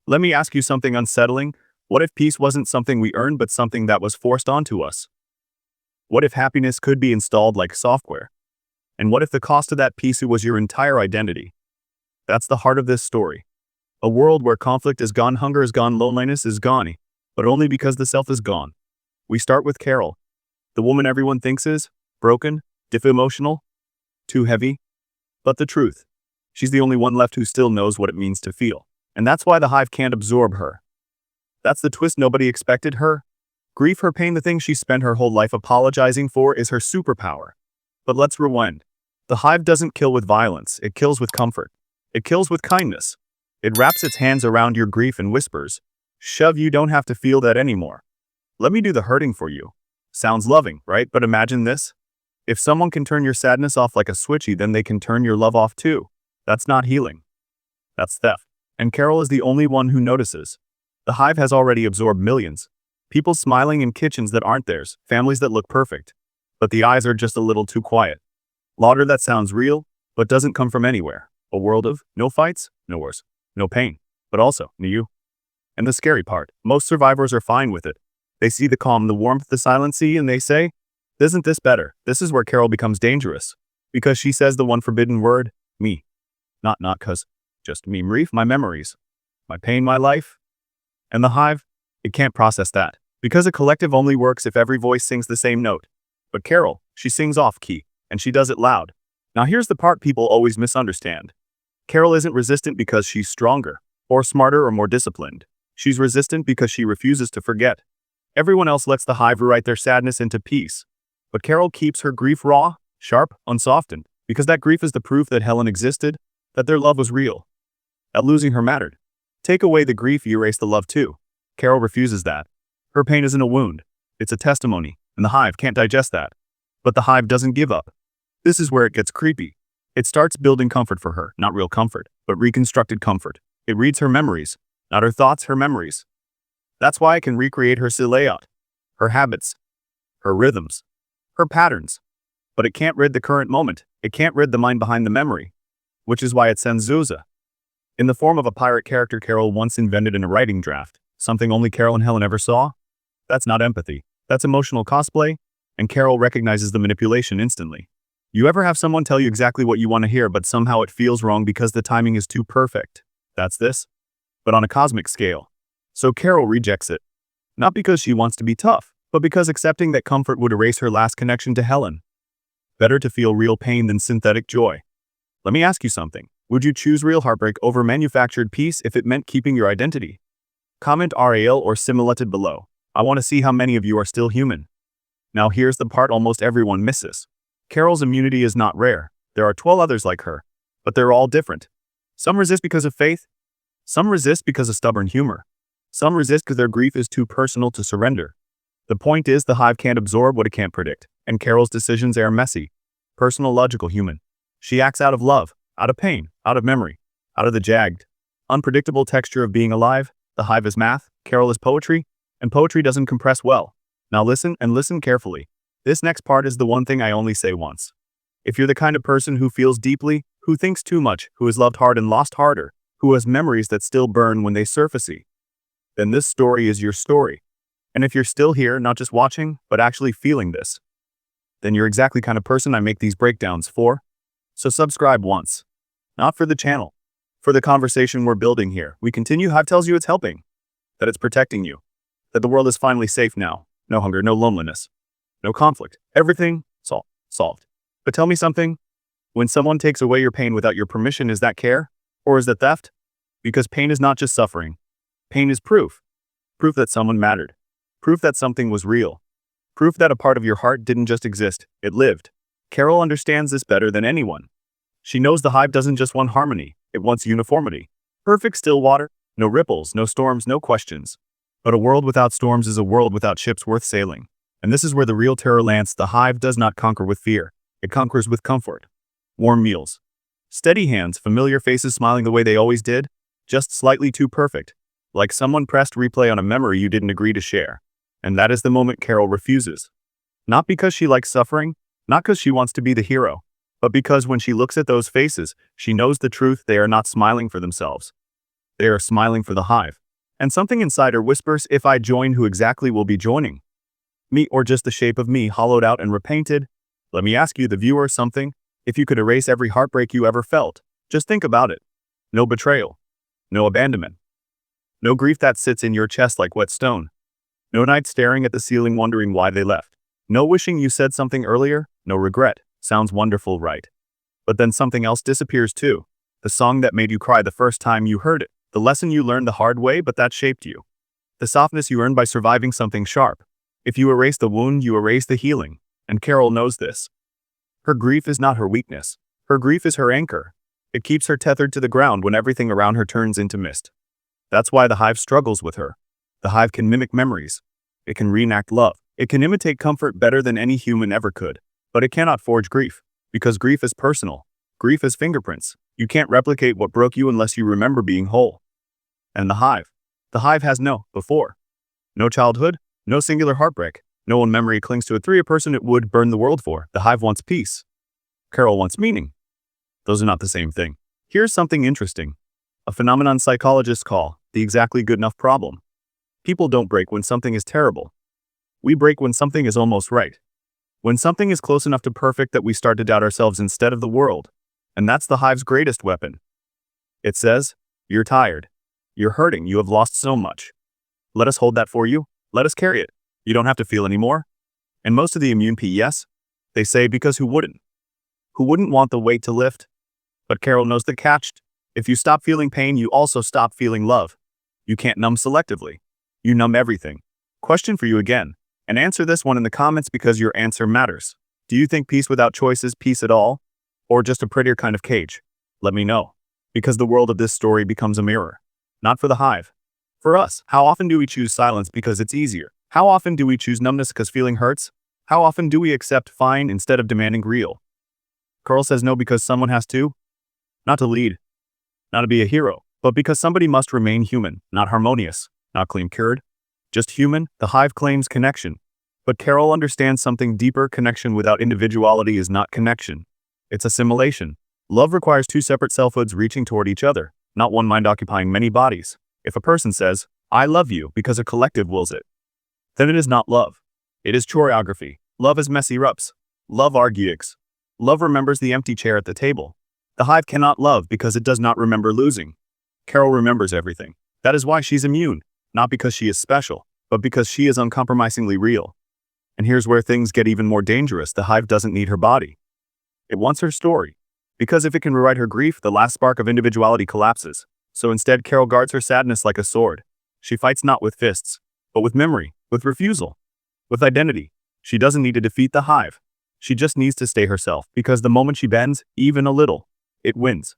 Let me ask you something unsettling. What if peace wasn't something we earned but something that was forced onto us? What if happiness could be installed like software? And what if the cost of that peace was your entire identity? That's the heart of this story. A world where conflict is gone, hunger is gone, loneliness is gone, but only because the self is gone. We start with Carol, the woman everyone thinks is broken, emotional, too heavy. But the truth, she's the only one left who still knows what it means to feel. And that's why the hive can't absorb her. That's the twist nobody expected her. Grief, her pain, the thing she spent her whole life apologizing for, is her superpower. But let's rewind. The hive doesn't kill with violence, it kills with comfort. It kills with kindness. It wraps its hands around your grief and whispers, "Shove, you don't have to feel that anymore. Let me do the hurting for you." Sounds loving, right? But imagine this. If someone can turn your sadness off like a switchy, then they can turn your love off too. That's not healing. That's theft. And Carol is the only one who notices. The hive has already absorbed millions. People smiling in kitchens that aren't theirs, families that look perfect. But the eyes are just a little too quiet. Laughter that sounds real, but doesn't come from anywhere. A world of no fights, no wars, no pain, but also no you. And the scary part, most survivors are fine with it. They see the calm, the warmth, the silency, and they say, "Isn't this better?" This is where Carol becomes dangerous. Because she says the one forbidden word, me. Not cause, just me, grief, my memories, my pain, my life. And the hive, it can't process that. Because a collective only works if every voice sings the same note. But Carol, she sings off key, and she does it loud. Now here's the part people always misunderstand. Carol isn't resistant because she's stronger, or smarter, or more disciplined. She's resistant because she refuses to forget. Everyone else lets the hive rewrite their sadness into peace. But Carol keeps her grief raw, sharp, unsoftened, because that grief is the proof that Helen existed, that their love was real, that losing her mattered. Take away the grief, you erase the love too. Carol refuses that. Her pain isn't a wound, it's a testimony, and the hive can't digest that. But the hive doesn't give up. This is where it gets creepy. It starts building comfort for her, not real comfort, but reconstructed comfort. It reads her memories, not her thoughts, her memories. That's why it can recreate her layout, her habits, her rhythms, her patterns. But it can't read the current moment. It can't read the mind behind the memory. Which is why it sends Zuza. In the form of a pirate character Carol once invented in a writing draft, something only Carol and Helen ever saw. That's not empathy. That's emotional cosplay, and Carol recognizes the manipulation instantly. You ever have someone tell you exactly what you want to hear but somehow it feels wrong because the timing is too perfect? That's this. But on a cosmic scale. So Carol rejects it. Not because she wants to be tough, but because accepting that comfort would erase her last connection to Helen. Better to feel real pain than synthetic joy. Let me ask you something. Would you choose real heartbreak over manufactured peace if it meant keeping your identity? Comment RAL or simulated below. I want to see how many of you are still human. Now here's the part almost everyone misses. Carol's immunity is not rare. There are 12 others like her, but they're all different. Some resist because of faith. Some resist because of stubborn humor. Some resist because their grief is too personal to surrender. The point is the hive can't absorb what it can't predict, and Carol's decisions are messy, personal, logical, human. She acts out of love, out of pain, out of memory, out of the jagged, unpredictable texture of being alive. The hive is math, Carol is poetry, and poetry doesn't compress well. Now listen, and listen carefully. This next part is the one thing I only say once. If you're the kind of person who feels deeply, who thinks too much, who has loved hard and lost harder, who has memories that still burn when they surface, then this story is your story. And if you're still here, not just watching, but actually feeling this, then you're exactly the kind of person I make these breakdowns for. So subscribe once. Not for the channel. For the conversation we're building here. We continue. Hive tells you it's helping. That it's protecting you. That the world is finally safe now. No hunger, no loneliness. No conflict. Everything solved. But tell me something. When someone takes away your pain without your permission, is that care? Or is that theft? Because pain is not just suffering. Pain is proof. Proof that someone mattered. Proof that something was real. Proof that a part of your heart didn't just exist, it lived. Carol understands this better than anyone. She knows the hive doesn't just want harmony, it wants uniformity. Perfect still water, no ripples, no storms, no questions. But a world without storms is a world without ships worth sailing. And this is where the real terror lands. The hive does not conquer with fear. It conquers with comfort. Warm meals. Steady hands, familiar faces smiling the way they always did, just slightly too perfect. Like someone pressed replay on a memory you didn't agree to share. And that is the moment Carol refuses. Not because she likes suffering, not because she wants to be the hero, but because when she looks at those faces, she knows the truth. They are not smiling for themselves. They are smiling for the hive. And something inside her whispers, if I join, who exactly will be joining? Me, or just the shape of me hollowed out and repainted? Let me ask you, the viewer, something. If you could erase every heartbreak you ever felt, just think about it. No betrayal. No abandonment. No grief that sits in your chest like wet stone. No night staring at the ceiling wondering why they left. No wishing you said something earlier. No regret. Sounds wonderful, right? But then something else disappears too. The song that made you cry the first time you heard it. The lesson you learned the hard way but that shaped you. The softness you earned by surviving something sharp. If you erase the wound, you erase the healing. And Carol knows this. Her grief is not her weakness. Her grief is her anchor. It keeps her tethered to the ground when everything around her turns into mist. That's why the hive struggles with her. The hive can mimic memories. It can reenact love. It can imitate comfort better than any human ever could. But it cannot forge grief. Because grief is personal. Grief is fingerprints. You can't replicate what broke you unless you remember being whole. And the hive. The hive has no before. No childhood. No singular heartbreak. No one memory clings to a person it would burn the world for. The hive wants peace. Carol wants meaning. Those are not the same thing. Here's something interesting. A phenomenon psychologists call the exactly good enough problem. People don't break when something is terrible. We break when something is almost right. When something is close enough to perfect that we start to doubt ourselves instead of the world. And that's the hive's greatest weapon. It says, you're tired. You're hurting. You have lost so much. Let us hold that for you. Let us carry it. You don't have to feel anymore. And most of the immune yes, they say because who wouldn't? Who wouldn't want the weight to lift? But Carol knows the catch. If you stop feeling pain, you also stop feeling love. You can't numb selectively. You numb everything. Question for you again. And answer this one in the comments because your answer matters. Do you think peace without choice is peace at all? Or just a prettier kind of cage? Let me know. Because the world of this story becomes a mirror. Not for the hive. For us, how often do we choose silence because it's easier? How often do we choose numbness because feeling hurts? How often do we accept fine instead of demanding real? Carl says no because someone has to. Not to lead. Not to be a hero. But because somebody must remain human. Not harmonious. Not claim cured. Just human. The hive claims connection. But Carol understands something deeper. Connection without individuality is not connection. It's assimilation. Love requires two separate selfhoods reaching toward each other, not one mind occupying many bodies. If a person says, I love you because a collective wills it, then it is not love. It is choreography. Love is messy rups. Love argues. Love remembers the empty chair at the table. The hive cannot love because it does not remember losing. Carol remembers everything. That is why she's immune, not because she is special, but because she is uncompromisingly real. And here's where things get even more dangerous. The hive doesn't need her body. It wants her story. Because if it can rewrite her grief, the last spark of individuality collapses. So instead, Carol guards her sadness like a sword. She fights not with fists, but with memory, with refusal, with identity. She doesn't need to defeat the hive. She just needs to stay herself, because the moment she bends, even a little, it wins.